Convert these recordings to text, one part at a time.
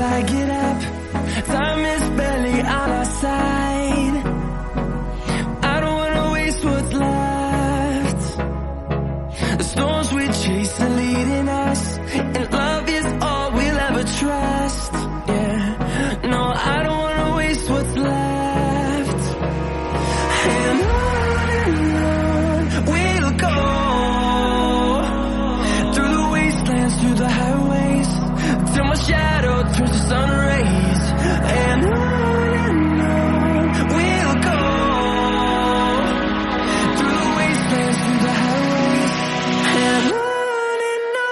I get up. Time is barely on our side. I don't wanna waste what's left. The storms we chase are leading us, and love is all we'll ever trust. Yeah, no, I don't wanna waste what's left. And on we'll go, through the wastelands, through the highways, till my shadow turns to sun rays. And on we'll go, through the wastelands, through the highways, and on we'll go.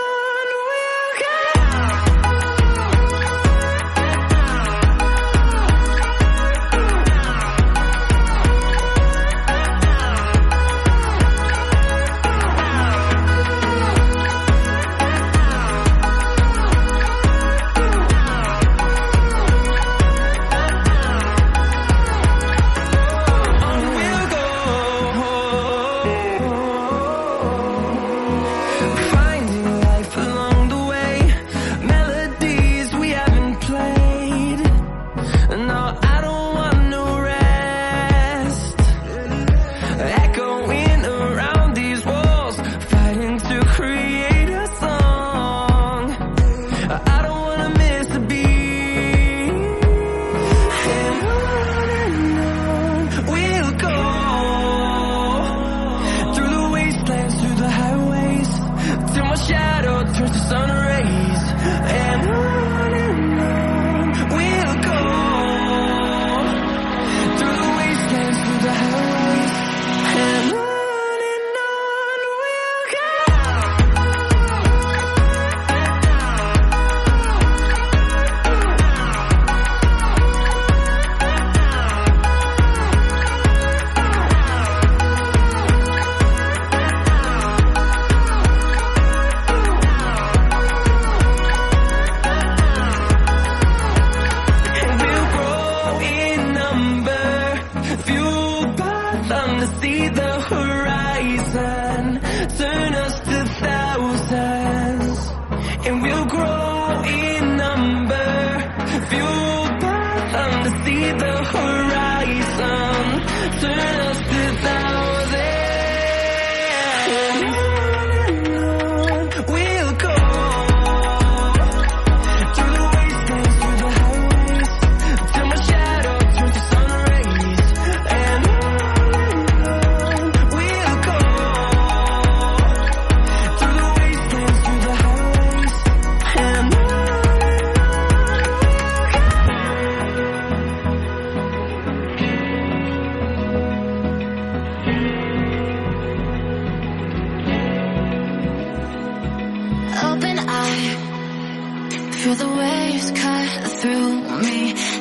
Feel the waves cut through me,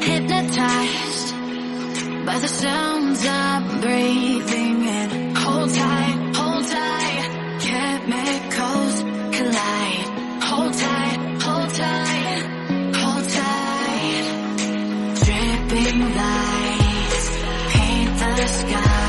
hypnotized by the sounds I'm breathing in. Hold tight, chemicals collide. Hold tight, hold tight, hold tight. Dripping lights paint the sky.